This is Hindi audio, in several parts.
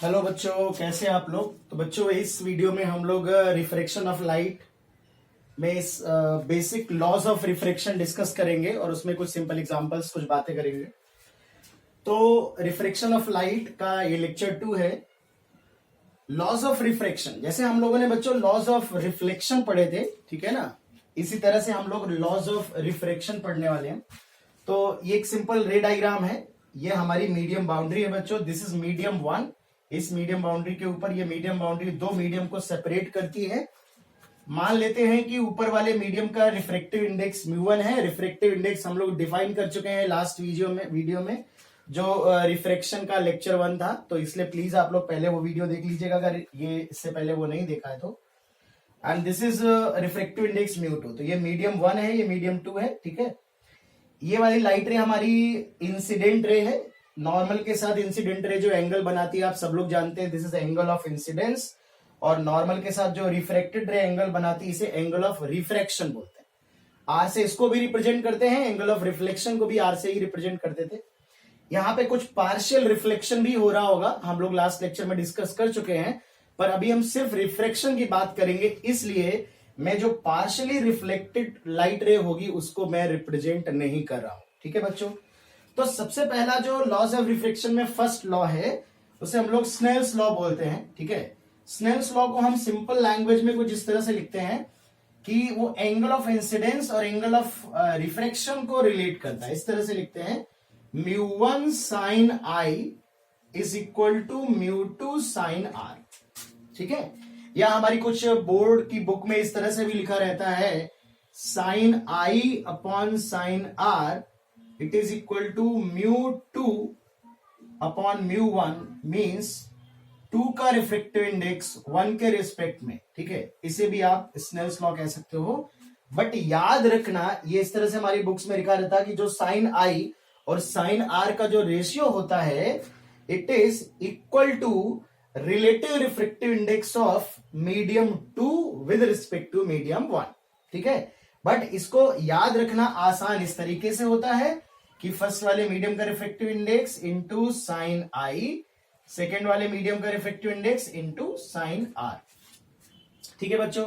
हेलो बच्चों, कैसे हैं आप लोग। तो बच्चों, इस वीडियो में हम लोग रिफ्रैक्शन ऑफ लाइट में इस basic laws of refraction discuss करेंगे और उसमें कुछ सिंपल एग्जांपल्स, कुछ बातें करेंगे। तो रिफ्रैक्शन ऑफ लाइट का ये लेक्चर 2 है। लॉज ऑफ रिफ्रैक्शन, जैसे हम लोगों ने बच्चों लॉज ऑफ रिफ्लेक्शन पढ़े थे, ठीक है ना, इसी तरह से हम लोग लॉज ऑफ रिफ्रैक्शन पढ़ने वाले हैं। तो ये एक सिंपल रे डायग्राम है। ये हमारी मीडियम बाउंड्री है बच्चों। This is medium 1। इस मीडियम बाउंड्री के ऊपर ये मीडियम बाउंड्री दो मीडियम को सेपरेट करती है। मान लेते हैं कि ऊपर वाले मीडियम का रिफ्रैक्टिव इंडेक्स म्यू1 है। रिफ्रैक्टिव इंडेक्स हम लोग डिफाइन कर चुके हैं लास्ट वीडियो में जो रिफ्रैक्शन का लेक्चर 1 था। तो इसलिए प्लीज आप लोग पहले वो वीडियो देख लीजिएगा अगर ये इससे पहले वो नहीं देखा है तो। And this is refractive index mu two. तो ये मीडियम 1 है, ये मीडियम 2 है, ठीक है। ये वाली लाइट रे हमारी इंसिडेंट रे है। नॉर्मल के साथ इंसिडेंट रे जो एंगल बनाती है आप सब लोग जानते हैं, this is angle of incidence. और नॉर्मल के साथ जो रिफ्रैक्टेड रे एंगल बनाती है इसे एंगल ऑफ रिफ्रैक्शन बोलते हैं। आर से इसको भी रिप्रेजेंट करते हैं, एंगल ऑफ रिफ्लेक्शन को भी आर से ही रिप्रेजेंट करते थे। यहाँ पे कुछ पार्शियल रिफ्लेक्शन भी हो रहा होगा, हम लोग लास्ट लेक्चर में डिस्कस कर चुके हैं, पर अभी हम सिर्फ रिफ्रैक्शन की बात करेंगे। इसलिए मैं जो पार्शियली रिफ्लेक्टेड लाइट रे होगी उसको मैं रिप्रेजेंट नहीं कर रहा हूं, ठीक है बच्चों। तो सबसे पहला जो लॉज ऑफ रिफ्रैक्शन में फर्स्ट लॉ है उसे हम लोग स्नेल्स लॉ बोलते हैं, ठीक है। स्नेल्स लॉ को हम सिंपल लैंग्वेज में कुछ इस तरह से लिखते हैं कि वो एंगल ऑफ इंसिडेंस और एंगल ऑफ रिफ्रैक्शन को रिलेट करता है। इस तरह से लिखते हैं, म्यू1 sine i is equal to म्यू2 साइन आर, ठीक है। या हमारी कुछ बोर्ड की बुक में इस तरह से भी लिखा रहता है, sine i upon sine r it is equal to म्यू2 अपॉन म्यू1, मीन्स 2 का रिफ्रैक्टिव इंडेक्स 1 के रिस्पेक्ट में, ठीक है। इसे भी आप स्नेल्स लॉ कह सकते हो। बट याद रखना, ये इस तरह से हमारी बुक्स में लिखा रहता है कि जो साइन आई और साइन आर का जो रेशियो होता है it is equal to relative refractive index of medium 2 with respect to medium 1, ठीक है। बट इसको याद रखना आसान इस तरीके से होता है कि फर्स्ट वाले मीडियम का refractive index into sine I, second वाले मीडियम का refractive index into sine are, ठीक है बच्चों।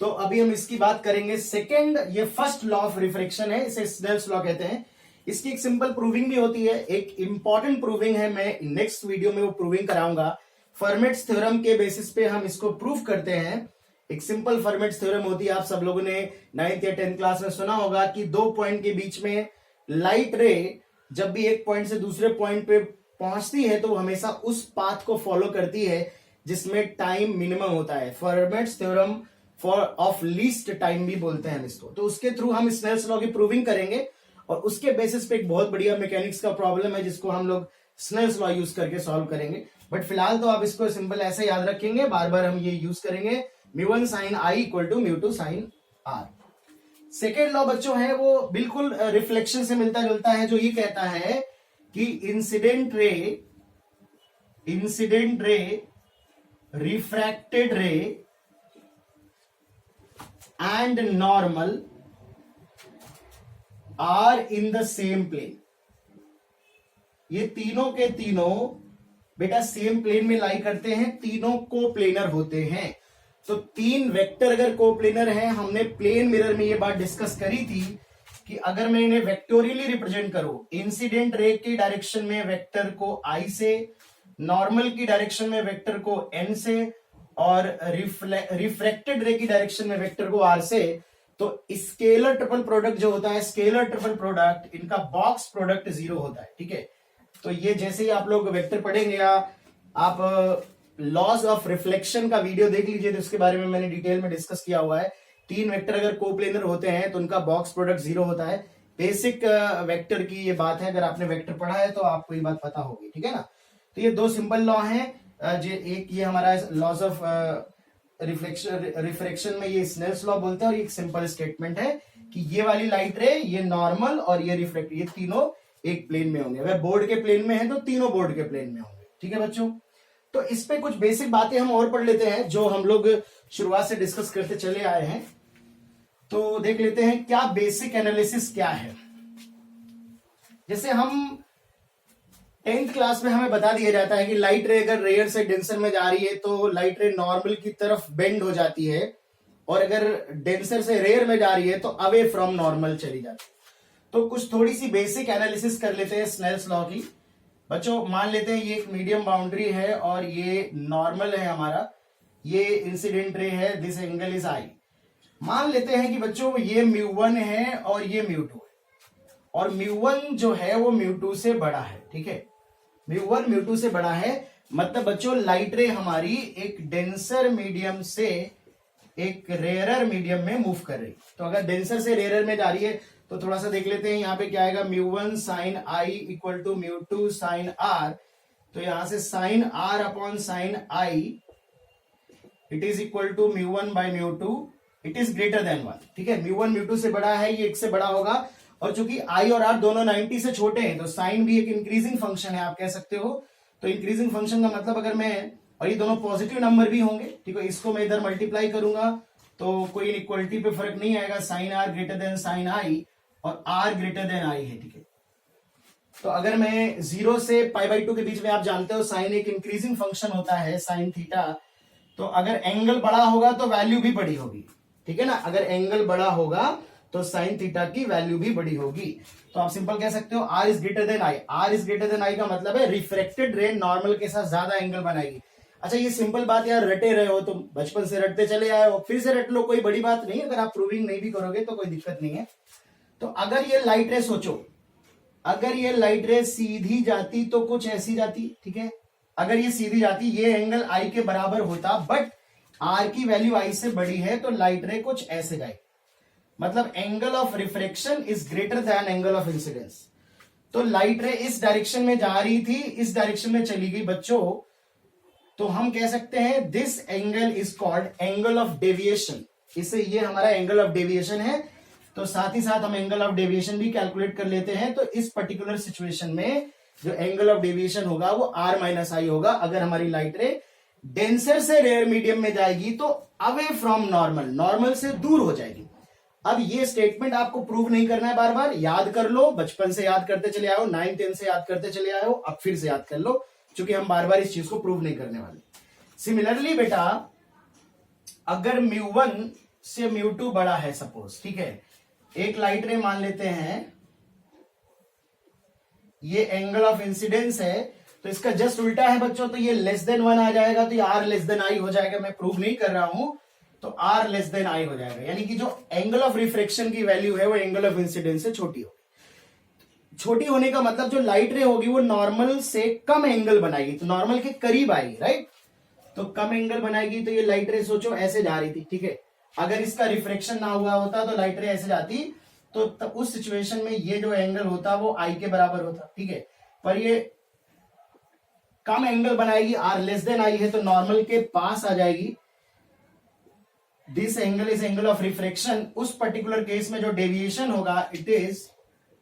तो अभी हम इसकी बात करेंगे। सेकेंड, ये फर्स्ट लॉ ऑफ रिफ्रैक्शन है, इसे स्नेल्स लॉ कहते हैं। इसकी एक सिंपल प्रूविंग भी होती है, एक इंपॉर्टेंट प्रूविंग है, मैं नेक्स्ट वीडियो में वो प्रूविंग कराऊंगा। फर्मेट्स थ्योरम के बेसिस पे हम इसको प्रूव करते हैं। एक सिंपल फर्मेट्स थ्योरम होती है, आप सब लोगों ने 9th या 10th क्लास में सुना होगा कि दो पॉइंट के बीच में लाइट रे जब भी एक पॉइंट से दूसरे पॉइंट पे पहुंचती है तो वो हमेशा उस पाथ को फॉलो करती है जिसमें टाइम मिनिमम होता है। Formats theorem for of least time भी बोलते हैं हम इसको। तो उसके थ्रू हम स्नेल्स लॉ की प्रूविंग करेंगे और उसके बेसिस पे एक बहुत बढ़िया मैकेनिक्स का प्रॉब्लम है जिसको हम लोग स्नेल्स लॉ यूज करके सॉल्व करेंगे। बट फिलहाल तो आप इसको सिंपल ऐसे याद रखेंगे, बार बार हम ये यूज करेंगे, म्यू1 साइन आई इक्वल टू म्यू2 साइन आर। सेकेंड लॉ बच्चों है वो बिल्कुल रिफ्लेक्शन से मिलता जुलता है, जो ये कहता है कि incident ray, refracted ray and normal are in the same plane. ये तीनों के तीनों बेटा सेम प्लेन में लाई करते हैं, तीनों को प्लेनर होते हैं। तो तीन वेक्टर अगर कोप्लेनर हैं, हमने प्लेन मिरर में ये बात डिस्कस करी थी कि अगर मैं इन्हें वेक्टोरियली रिप्रेजेंट करूं, इंसिडेंट रे की डायरेक्शन में वेक्टर को आई से, नॉर्मल की डायरेक्शन में वेक्टर को एन से और रिफ्रैक्टेड रे की डायरेक्शन में वेक्टर को आर से, तो स्केलर ट्रिपल प्रोडक्ट जो होता है, स्केलर ट्रिपल प्रोडक्ट, इनका बॉक्स प्रोडक्ट 0 होता है, ठीक है। तो ये जैसे ही आप लोग वेक्टर पढ़ेंगे या आप लॉज ऑफ रिफ्लेक्शन का वीडियो देख लीजिए तो इसके बारे में मैंने डिटेल में डिस्कस किया हुआ है। तीन वेक्टर अगर कोप्लेनर होते हैं तो उनका बॉक्स प्रोडक्ट 0 होता है। बेसिक वेक्टर की ये बात है, अगर आपने वेक्टर पढ़ा है तो आपको ये बात पता होगी, ठीक है ना। तो ये दो सिंपल लॉ हैं। एक ये हमारा लॉज ऑफ रिफ्रैक्शन में ये स्नेल्स लॉ बोलते हैं और एक सिंपल स्टेटमेंट है कि ये वाली लाइट रे, ये नॉर्मल और ये रिफ्लेक्ट, ये तीनों एक प्लेन में होंगे। अगर बोर्ड के प्लेन में है तो तीनों बोर्ड के प्लेन में होंगे, ठीक है बच्चों। तो इस पे कुछ बेसिक बातें हम और पढ़ लेते हैं जो हम लोग शुरुआत से डिस्कस करते चले आए हैं। तो देख लेते हैं क्या बेसिक एनालिसिस क्या है। जैसे हम 10th क्लास में हमें बता दिया जाता है कि लाइट रे अगर रेयर से डेंसर में जा रही है तो लाइट रे नॉर्मल की तरफ बेंड हो जाती है, और अगर डेंसर से रेयर में जा रही है तो अवे फ्रॉम नॉर्मल चली जाती है। तो कुछ थोड़ी सी बेसिक एनालिसिस कर लेते हैं स्नेल्स लॉ की। बच्चों मान लेते हैं ये एक मीडियम बाउंड्री है और ये नॉर्मल है हमारा, ये इंसिडेंट रे है, दिस एंगल इज आई। मान लेते हैं कि बच्चों ये μ1 है और ये μ2 है, और μ1 जो है वो μ2 से बड़ा है, ठीक है, μ1 μ2 से बड़ा है। मतलब बच्चों लाइट रे हमारी एक डेंसर मीडियम से एक रेयरर मीडियम में मूव कर रही। तो अगर डेंसर से रेयरर में जा रही है तो थोड़ा सा देख लेते हैं, यहाँ पे क्या आएगा, μ1 sine i equal to μ2 sine r. तो यहां से sine r upon sine i it is equal to μ1 by μ2, it is greater than 1, ठीक है। μ1 μ2 से बड़ा है, ये 1 से बड़ा होगा, और चूंकि आई और आर दोनों 90 से छोटे हैं तो साइन भी एक इंक्रीजिंग फंक्शन है, आप कह सकते हो। तो इंक्रीजिंग फंक्शन का मतलब अगर मैं, और ये दोनों पॉजिटिव नंबर भी होंगे, ठीक है, इसको मैं इधर मल्टीप्लाई करूंगा तो कोई इक्वलिटी पे फर्क नहीं आएगा, sine r greater than sine i और आर ग्रेटर देन आई है, ठीक है। तो अगर मैं 0 से π/2 के बीच में, आप जानते हो साइन एक इंक्रीजिंग फंक्शन होता है साइन थीटा, तो अगर एंगल बड़ा होगा तो वैल्यू भी बड़ी होगी, ठीक है ना। अगर एंगल बड़ा होगा तो साइन थीटा की वैल्यू भी बड़ी होगी। तो आप सिंपल कह सकते हो R is greater than I. R is greater than I का मतलब है रिफ्रेक्टेड रे नॉर्मल के साथ ज्यादा एंगल बनाएगी। अच्छा ये सिंपल बात यार, रटे रहे हो तो बचपन से रटते चले आए हो, फिर से रट लो, कोई बड़ी बात नहीं। अगर आप प्रूविंग नहीं भी करोगे तो कोई दिक्कत नहीं है। तो अगर ये लाइट रे, सोचो अगर ये लाइट रे सीधी जाती तो कुछ ऐसी जाती, ठीक है। अगर ये सीधी जाती, ये एंगल आई के बराबर होता, बट आर की वैल्यू आई से बड़ी है, तो लाइट रे कुछ ऐसे जाएगी। मतलब angle of refraction is greater then angle of incidence. तो लाइट रे इस डायरेक्शन में जा रही थी, इस डायरेक्शन में चली गई बच्चों, तो हम कह सकते हैं this angle is called angle of deviation. इससे ये हमारा एंगल ऑफ डेविएशन है। तो साथ ही साथ हम एंगल ऑफ डेविएशन भी कैलकुलेट कर लेते हैं। तो इस पर्टिकुलर सिचुएशन में जो एंगल ऑफ डेविएशन होगा वो आर माइनस आई होगा। अगर हमारी लाइट रे डेंसर से रेयर मीडियम में जाएगी तो अवे फ्रॉम नॉर्मल, नॉर्मल से दूर हो जाएगी। अब ये स्टेटमेंट आपको प्रूव नहीं करना है, बार बार याद कर लो, बचपन से याद करते चले आओ, 9 10 से याद करते चले आओ, अब फिर से याद कर लो, क्योंकि हम बार बार इस चीज को प्रूव नहीं करने वाले। सिमिलरली बेटा, अगर μ1 से μ2 बड़ा है सपोज, ठीक है, एक लाइट रे मान लेते हैं, ये एंगल ऑफ इंसिडेंस है, तो इसका जस्ट उल्टा है बच्चों, तो ये लेस देन 1 आ जाएगा, तो ये आर लेस देन आई हो जाएगा। मैं प्रूव नहीं कर रहा हूं, तो आर लेस देन आई हो जाएगा, यानी कि जो एंगल ऑफ रिफ्रेक्शन की वैल्यू है वो एंगल ऑफ इंसिडेंस से छोटी होगी। छोटी होने का मतलब जो लाइट रे होगी वो नॉर्मल से कम एंगल बनाएगी, तो नॉर्मल के करीब आएगी, राइट। तो कम एंगल बनाएगी, तो ये लाइट रे सोचो ऐसे जा रही थी, ठीक है। अगर इसका रिफ्रेक्शन ना हुआ होता तो लाइट रे ऐसे जाती, तो तब उस सिचुएशन में ये जो एंगल होता वो आई के बराबर होता, ठीक है। पर ये कम एंगल बनाएगी, आर लेस देन आई है, तो नॉर्मल के पास आ जाएगी। This angle is angle of refraction. उस पर्टिकुलर केस में जो डेविएशन होगा it is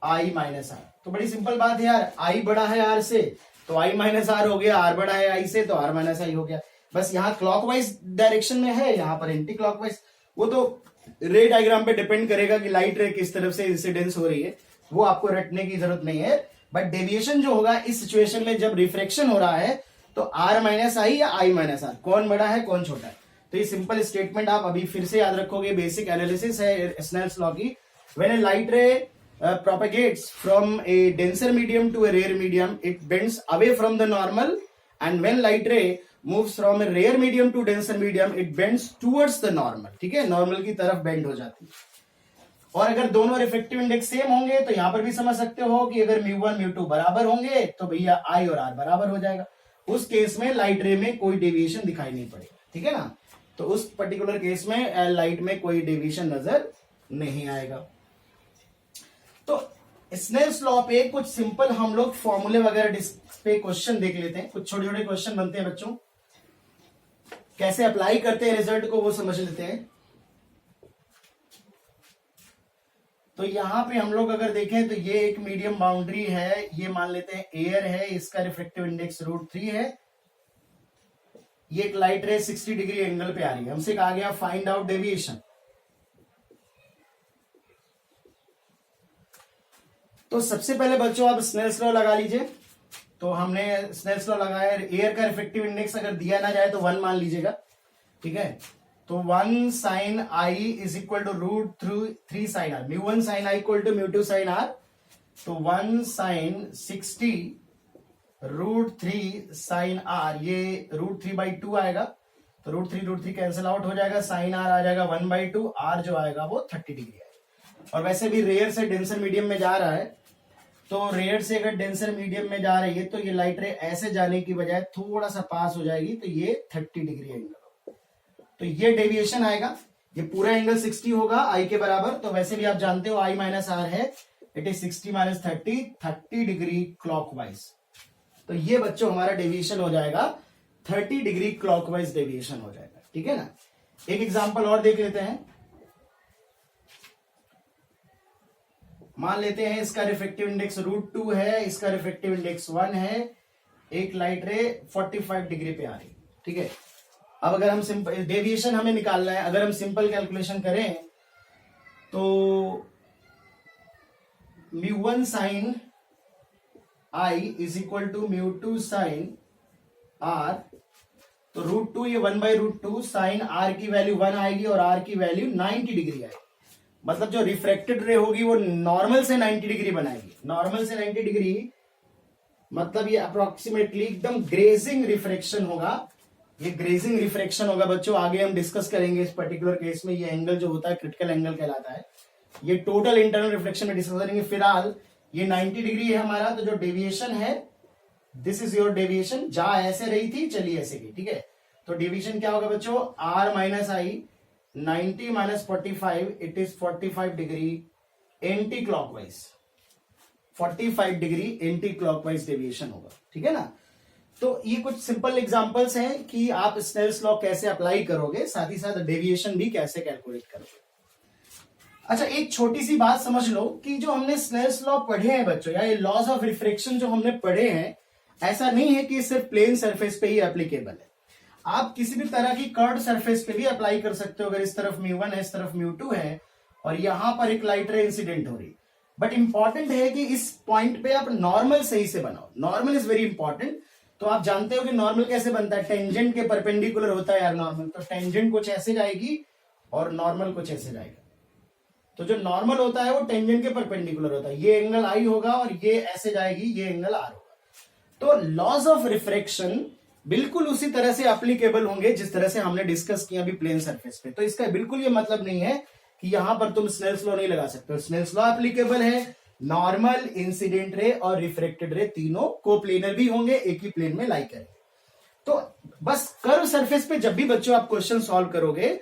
I minus R. तो बड़ी सिंपल बात है यार, आई बड़ा है आर से तो आई माइनस आर हो गया, आर बड़ा है आई से तो आर माइनस आई हो गया। बस यहाँ क्लॉकवाइज डायरेक्शन में है, यहाँ पर एंटी क्लॉकवाइज। वो तो रे डायग्राम पे डिपेंड करेगा कि लाइट रे किस तरफ से इंसिडेंस हो रही है, वो आपको रटने की जरूरत नहीं है। बट डेविएशन जो होगा इस सिचुएशन में, जब रिफ्रेक्शन हो रहा है, तो आर माइनस आई या आई माइनस आर, कौन बड़ा है कौन छोटा है। तो ये सिंपल स्टेटमेंट आप अभी फिर से याद रखोगे, बेसिक एनालिसिस है स्नेल्स लॉ की। व्हेन ए लाइट रे propagates from a denser medium to a rare medium, it bends away from the normal, and when light ray moves from a rare medium to denser medium, it bends towards the normal, ठीक है, नॉर्मल की तरफ बेंड हो जाती है। और अगर दोनों रिफ्रेक्टिव इंडेक्स सेम होंगे तो यहां पर भी समझ सकते हो कि अगर μ1 μ2 बराबर होंगे तो भैया आई और आर बराबर हो जाएगा। उस केस में लाइट रे में कोई डेविएशन दिखाई नहीं पड़ेगा, ठीक है ना। तो उस पर्टिकुलर केस में लाइट में कोई डेविएशन नजर नहीं आएगा। तो स्नेल्स लॉ पे कुछ सिंपल हम लोग फॉर्मूले वगैरह पे क्वेश्चन देख लेते हैं। कुछ छोटे छोटे क्वेश्चन बनते हैं बच्चों, कैसे अप्लाई करते हैं रिजल्ट को वो समझ लेते हैं। तो यहां पे हम लोग अगर देखें तो ये एक मीडियम बाउंड्री है, ये मान लेते हैं एयर है, इसका रिफ्रेक्टिव इंडेक्स √3 है। ये एक लाइट रे 60 डिग्री एंगल पे आ रही है, हमसे कहा गया फाइंड आउट डेविएशन। तो सबसे पहले बच्चों आप स्नेल्स लॉ लगा लीजिए। तो हमने स्नेल्स लॉ लगाया, एयर का रिफ्रेक्टिव इंडेक्स अगर दिया ना जाए तो 1 मान लीजिएगा, ठीक है। तो 1 sine i is equal to √3 sine r, μ1 sine i equal to μ2 sine r. तो 1 साइन 60 √3 साइन आर, ये √3/2 आएगा। तो √3 कैंसिल आउट हो जाएगा, साइन आर आ जाएगा 1/2, आर जो आएगा वो 30 डिग्री आएगा। और वैसे भी रेयर से डेंसर मीडियम में जा रहा है, तो रेयर से अगर डेंसर मीडियम में जा रही है तो ये लाइट रे ऐसे जाने की बजाय थोड़ा सा पास हो जाएगी, तो ये 30 डिग्री एंगल, तो ये डेविएशन आएगा। ये पूरा एंगल 60 होगा आई के बराबर। तो वैसे भी आप जानते हो आई माइनस आर है, it is 60 minus 30 degree clockwise. तो ये बच्चों हमारा डेविएशन हो जाएगा 30 डिग्री क्लॉकवाइज डेविएशन हो जाएगा, ठीक है ना। एक एग्जांपल और देख लेते हैं। मान लेते हैं इसका रिफ्रेक्टिव इंडेक्स √2 है, इसका रिफ्रेक्टिव इंडेक्स 1 है, एक लाइट रे 45 डिग्री पे आ रही, ठीक है। अब अगर हम सिंपल डेविएशन हमें निकालना है, अगर हम सिंपल कैलकुलेशन करें तो μ1 sine i is equal to μ2 sine r. तो √2, ये 1/√2, साइन आर की वैल्यू 1 आएगी और आर की वैल्यू 90 डिग्री आएगी। मतलब जो रिफ्रेक्टेड रे होगी वो नॉर्मल से 90 डिग्री बनाएगी। नॉर्मल से 90 डिग्री मतलब ये अप्रोक्सीमेटली एकदम ग्रेजिंग रिफ्रेक्शन होगा। ये ग्रेजिंग रिफ्रेक्शन होगा बच्चों, आगे हम डिस्कस करेंगे इस पर्टिकुलर केस में। ये एंगल जो होता है क्रिटिकल एंगल कहलाता है। ये टोटल इंटरनल रिफ्लेक्शन में डिस्कस करेंगे। फिलहाल ये 90 डिग्री है हमारा, तो जो डेविएशन है दिस इज योर डेविएशन। जा ऐसे रही थी, चलिए ऐसे की, ठीक है। तो डेविएशन क्या होगा बच्चों, R minus I, 90 minus 45, it is 45 degree anti clockwise. 45 degree anti clockwise deviation होगा, ठीक है ना। तो ये कुछ सिंपल एग्जांपल्स हैं कि आप स्नेल्स लॉ कैसे अप्लाई करोगे, साथ ही साथ डेविएशन भी कैसे कैलकुलेट करोगे। अच्छा, एक छोटी सी बात समझ लो कि जो हमने स्नेल्स लॉ पढ़े हैं बच्चों, या ये लॉज ऑफ रिफ्रेक्शन जो हमने पढ़े हैं, ऐसा नहीं है कि सिर्फ प्लेन सरफेस पे ही एप्लीकेबल है। आप किसी भी तरह की कर्व्ड सरफेस पे भी अप्लाई कर सकते हो। अगर इस तरफ μ1 है, इस तरफ μ2 है और यहां पर एक लाइट रे इंसिडेंट हो रही, बट इंपॉर्टेंट है कि इस पॉइंट पे आप नॉर्मल सही से बनाओ। Normal is very important. तो आप जानते हो कि नॉर्मल कैसे बनता है, टेंजेंट के परपेंडिकुलर होता है यार नॉर्मल। तो टेंजेंट कुछ ऐसे जाएगी और नॉर्मल कुछ ऐसे जाएगा। तो जो नॉर्मल होता है वो टेंजेंट के परपेंडिकुलर होता है। ये एंगल आई होगा और ये ऐसे जाएगी, ये एंगल आर होगा। तो लॉज ऑफ रिफ्रेक्शन बिल्कुल उसी तरह से एप्लीकेबल होंगे जिस तरह से हमने डिस्कस किया अभी प्लेन सरफेस पे। तो इसका बिल्कुल ये मतलब नहीं है कि यहां पर तुम स्नेल्स लॉ नहीं लगा सकते हो। स्नेल्स लॉ एप्लीकेबल है। नॉर्मल, इंसिडेंट रे और रिफ्रेक्टेड रे तीनों कोप्लेनर भी होंगे, एक ही प्लेन में लाई करेंगे। तो बस कर्व सरफेस पे जब भी बच्चों आप क्वेश्चन सॉल्व करोगे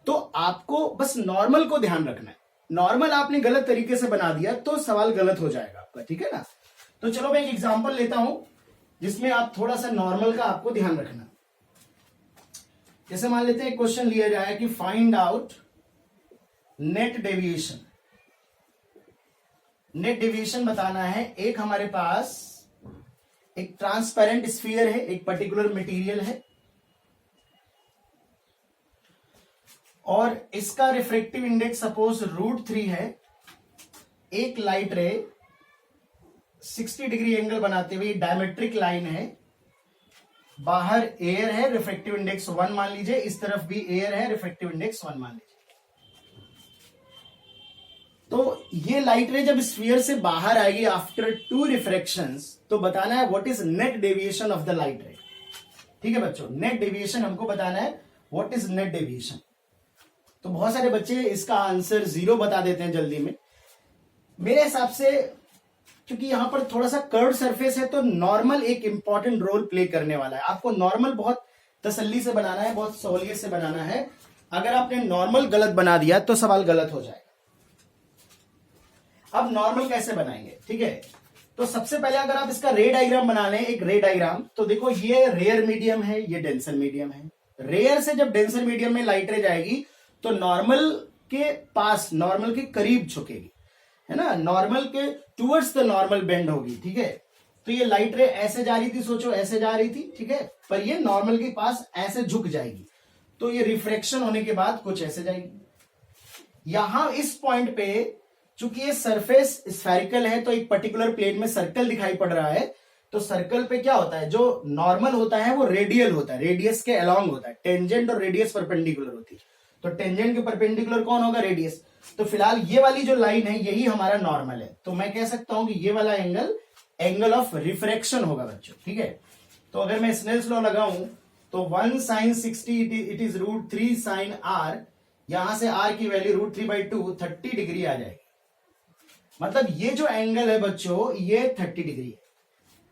तो आपको बस नॉर्मल को ध्यान रखना है। नॉर्मल आपने गलत तरीके से बना दिया तो सवाल गलत हो जाएगा आपका, ठीक है ना। तो चलो मैं एक एग्जांपल लेता हूं जिसमें आप थोड़ा सा नॉर्मल का आपको ध्यान रखना। जैसे मान लेते हैं क्वेश्चन लिया जाए कि find out net deviation. Net deviation बताना है। एक हमारे पास एक ट्रांसपेरेंट स्फीयर है, एक पर्टिकुलर मटेरियल है और इसका रिफ्रेक्टिव इंडेक्स सपोज √3 है। एक लाइट रे 60 डिग्री एंगल बनाते हुए डायमेट्रिक लाइन है। बाहर एयर है, रिफ्रेक्टिव इंडेक्स 1 मान लीजिए, इस तरफ भी एयर है, रिफ्रेक्टिव इंडेक्स 1 मान लीजिए। तो ये लाइट रे जब स्फीयर से बाहर आएगी आफ्टर 2 रिफ्रैक्शंस, तो बताना है what is net deviation of the light रे। ठीक है बच्चों, नेट डेविएशन हमको बताना है व्हाट इज नेट डेविएशन। तो बहुत सारे बच्चे इसका आंसर 0 बता देते हैं जल्दी में। मेरे हिसाब से क्योंकि यहां पर थोड़ा सा कर्व सरफेस है तो नॉर्मल एक इंपॉर्टेंट रोल प्ले करने वाला है। आपको नॉर्मल बहुत तसल्ली से बनाना है, बहुत सहूलियत से बनाना है। अगर आपने नॉर्मल गलत बना दिया तो सवाल गलत हो जाएगा। अब नॉर्मल कैसे बनाएंगे, ठीक है। तो सबसे पहले अगर आप इसका रे डायग्राम बना लें, एक रे डायग्राम, तो देखो ये रेयर मीडियम है, ये डेंसर मीडियम है। रेयर से जब डेंसर मीडियम में लाइट रे जाएगी तो नॉर्मल के पास, नॉर्मल के करीब झुकेगी, है ना, नॉर्मल के टूवर्ड्स द नॉर्मल बेंड होगी, ठीक है। तो ये लाइट रे ऐसे जा रही थी, सोचो ऐसे जा रही थी, ठीक है, पर ये नॉर्मल के पास ऐसे झुक जाएगी। तो ये रिफ्रैक्शन होने के बाद कुछ ऐसे जाएगी। यहां इस पॉइंट पे चूंकि ये सरफेस स्फेरिकल है तो एक पर्टिकुलर प्लेन में सर्कल दिखाई पड़ रहा है, तो सर्कल पे क्या होता है, जो नॉर्मल होता है वो रेडियल होता है, रेडियस के अलोंग होता है, टेंजेंट और रेडियस परपेंडिकुलर होती है। तो टेंजेंट के परपेंडिकुलर कौन होगा, रेडियस। तो फिलहाल ये वाली जो लाइन है यही हमारा नॉर्मल है, तो मैं कह सकता हूं कि ये वाला एंगल एंगल ऑफ रिफ्रैक्शन होगा बच्चों, ठीक है। तो अगर मैं स्नेल्स लॉ लगाऊं तो 1 sin 60 it is √3 sin r, यहां से r की वैल्यू √3/2 30 डिग्री आ जाएगी। मतलब ये जो एंगल है बच्चों ये 30 डिग्री है।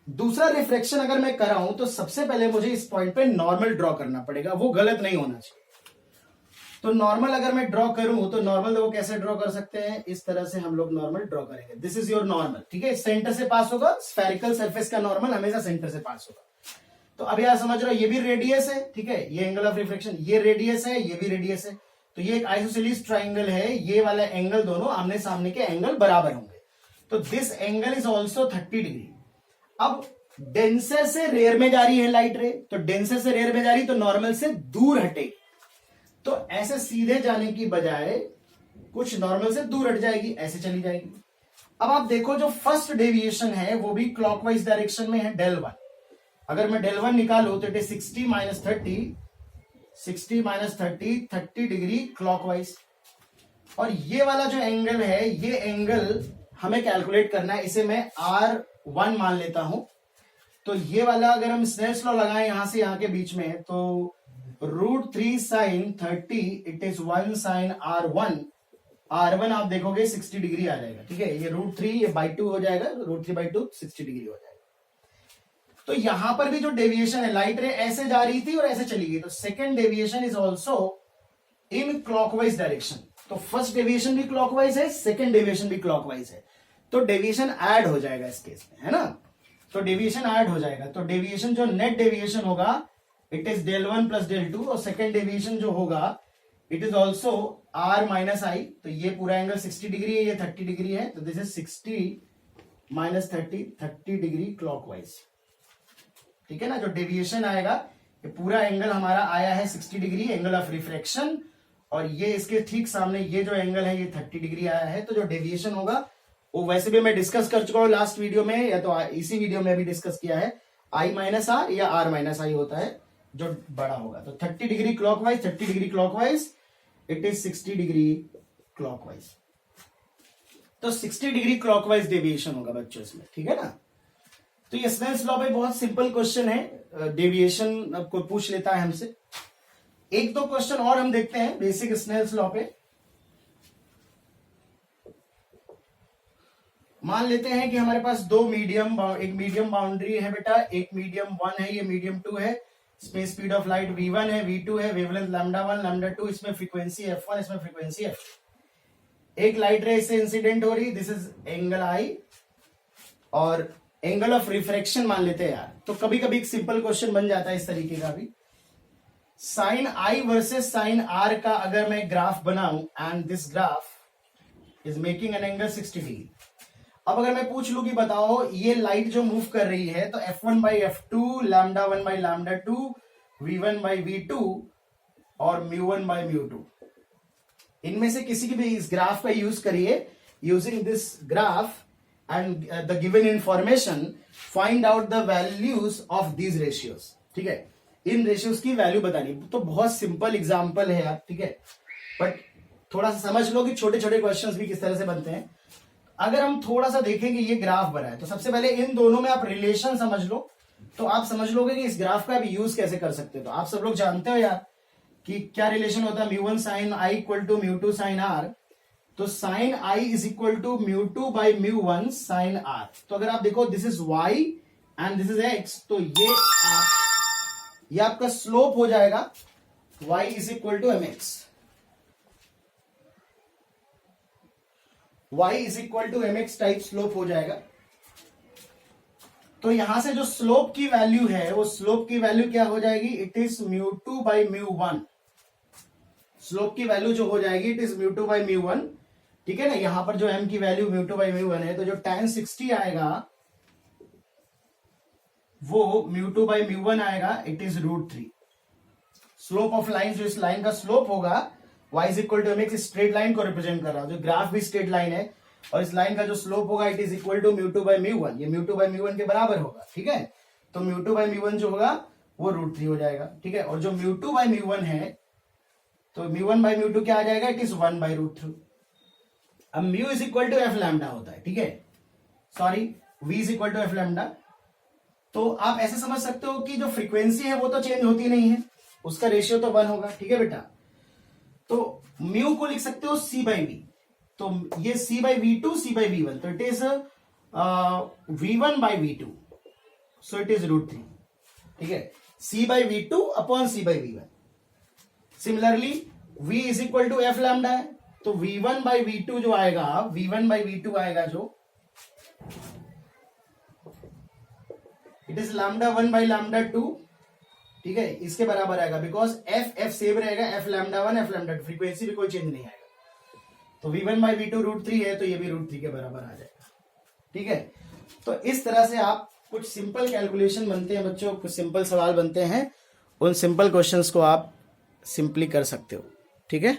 दूसरा रिफ्रैक्शन अगर मैं कराऊं तो सबसे पहले मुझे इस पॉइंट पे नॉर्मल ड्रॉ करना पड़ेगा, वो गलत नहीं होना चाहिए। तो नॉर्मल अगर मैं ड्रॉ करूं तो नॉर्मल देखो कैसे ड्रॉ कर सकते हैं, इस तरह से हम लोग नॉर्मल ड्रॉ करेंगे। दिस इज योर नॉर्मल, ठीक है, सेंटर से पास होगा, स्फेरिकल सरफेस का नॉर्मल हमेशा सेंटर से पास होगा। तो अब यहां समझ रहे हो ये भी रेडियस है, ठीक है, ये एंगल ऑफ रिफ्लेक्शन, ये रेडियस है, ये भी रेडियस है। तो ये एक आइसोसेलेस ट्राइंगल है, ये वाला एंगल दोनों आमने सामने के एंगल बराबर होंगे। तो this angle is also 30 degree. अब डेंसर से रेयर में जा रही है लाइट रे, तो डेंसर से रेयर में जा रही तो नॉर्मल से दूर हटेगी, तो ऐसे सीधे जाने की बजाय कुछ नॉर्मल से दूर हट जाएगी, ऐसे चली जाएगी। अब आप देखो जो फर्स्ट डेविएशन है वो भी क्लॉकवाइज डायरेक्शन में है, del1। अगर मैं del1 निकालू तो इट इज 60 - 30, 60 - 30 डिग्री क्लॉकवाइज। और ये वाला जो एंगल है ये एंगल हमें कैलकुलेट करना है, इसे मैं R1 मान लेता हूं। तो ये वाला अगर हम स्नेल्स लॉ लगाएं यहां से यहां के बीच में, तो √3 sin 30 it is 1 sin R1। R1 आप देखोगे 60 डिग्री आ जाएगा, ठीक है, ये √3 ये /2 हो जाएगा, √3/2 60 डिग्री हो जाएगा। तो यहां पर भी जो डेविएशन है, लाइट रे ऐसे जा रही थी और ऐसे चली गई, तो second deviation is also in clockwise direction. तो फर्स्ट डेविएशन भी क्लॉकवाइज है, सेकेंड डेविएशन भी क्लॉकवाइज है, तो डेविएशन ऐड हो जाएगा इस केस में, है ना। तो डेविएशन ऐड हो जाएगा, तो डेविएशन जो नेट डेविएशन होगा इट इज del1 + del2, और सेकेंड डेविएशन जो होगा it is also R - I। तो ये पूरा एंगल 60 डिग्री है, ये 30 डिग्री है, तो दिस इज 60 - 30 डिग्री क्लॉकवाइज, ठीक है ना। जो डेविएशन आएगा ये पूरा एंगल हमारा आया है 60 डिग्री, एंगल ऑफ रिफ्रैक्शन, और ये इसके ठीक सामने ये जो एंगल है ये 30 डिग्री आया है। तो जो डेविएशन होगा वो वैसे भी मैं डिस्कस कर चुका हूं लास्ट वीडियो में, या तो इसी वीडियो में भी डिस्कस किया है, I - R या R - I होता है जो बड़ा होगा। तो 30 degree clockwise, 30 degree clockwise, it is 60 degree clockwise. तो 60 डिग्री क्लॉकवाइज डेविएशन होगा बच्चों इसमें, ठीक है ना। तो ये स्नेल्स लॉ पे बहुत सिंपल क्वेश्चन है, डेविएशन अब कोई पूछ लेता है हमसे। एक दो क्वेश्चन और हम देखते हैं बेसिक स्नेल्स लॉ पे। मान लेते हैं कि हमारे पास दो मीडियम, एक मीडियम बाउंड्री है बेटा, एक मीडियम 1 है, ये मीडियम 2 है, space speed of light v1 है, v2 है, वेवलेंथ λ1 λ2, इसमें फ्रीक्वेंसी f1, इसमें फ्रीक्वेंसी f2। एक लाइट रे से इंसिडेंट हो रही, दिस इज एंगल I, और एंगल ऑफ रिफ्रैक्शन मान लेते हैं यार। तो कभी कभी एक सिंपल क्वेश्चन बन जाता है इस तरीके का भी, sine I versus sine R का अगर मैं ग्राफ बनाऊं, and this graph is making an angle 60 degree. अब अगर मैं पूछ लूं कि बताओ ये लाइट जो मूव कर रही है तो f1/f2, λ1/λ2, v1/v2 और μ1/μ2, इनमें से किसी की भी इस ग्राफ का यूज करिए। Using this graph and the given information find out the values of these ratios, ठीक है, इन रेशियोज की वैल्यू बतानी। तो बहुत सिंपल एग्जांपल है यार, ठीक है, बट थोड़ा सा समझ लो कि छोटे छोटे क्वेश्चंस भी किस तरह से बनते हैं। अगर हम थोड़ा सा देखेंगे ये ग्राफ बना है, तो सबसे पहले इन दोनों में आप रिलेशन समझ लो, तो आप समझ लोगे कि इस ग्राफ का भी यूज कैसे कर सकते हो। तो आप सब लोग जानते हो यार कि क्या रिलेशन होता है, μ1 sin I = μ2 sin R। तो sin I = μ2/μ1 sin R। तो अगर आप देखो this is y and this is x, तो ये आपका स्लोप हो जाएगा y = mx, y = mx type slope हो जाएगा। तो यहां से जो स्लोप की वैल्यू है वो स्लोप की वैल्यू क्या हो जाएगी, इट इज μ2/μ1। स्लोप की वैल्यू जो हो जाएगी इट इज μ2/μ1, ठीक है ना। यहां पर जो m की वैल्यू μ2/μ1 है, तो जो tan 60 आएगा वो μ2/μ1 आएगा, it is √3। Slope of line, जो इस लाइन का स्लोप होगा y = mx, स्ट्रेट लाइन को रिप्रेजेंट कर रहा है। जो ग्राफ भी स्ट्रेट लाइन है, और इस लाइन का जो स्लोप होगा it is equal to mu two by mu one, ये mu two by mu one के बराबर होगा, ठीक है। तो mu two by mu one जो होगा वो √3 हो जाएगा, ठीक है। और जो mu two by mu one है, तो mu one by mu two क्या आ जाएगा, इट इज 1 बाई √3। अब mu is equal to F lambda होता है, ठीक है, sorry V is equal to F lambda. तो आप ऐसे समझ सकते हो कि जो फ्रीक्वेंसी है वो तो चेंज होती नहीं है, उसका रेशियो तो 1 होगा, ठीक है बेटा। तो म्यू को लिख सकते हो सी बाई वी, तो ये c by v two, c by v one, तो it is V1 by V2, so it is √3, ठीक है। C by V2 upon c by V1। Similarly V is equal to F lambda है, तो V1 बाई V2 जो आएगा, V1 बाई V2 आएगा जो it is lambda 1 by lambda 2, ठीक है, इसके बराबर आएगा, बिकॉज एफ सेम रहेगा, F lambda 1 F lambda 2, frequency भी कोई चेंज नहीं आएगा। तो V1 बाई V2 √3 है, तो ये भी √3 के बराबर आ जाएगा, ठीक है। तो इस तरह से आप कुछ सिंपल कैलकुलेशन बनते हैं बच्चों, कुछ सिंपल सवाल बनते हैं, उन सिंपल क्वेश्चंस को आप सिंपली कर सकते हो, ठीक है।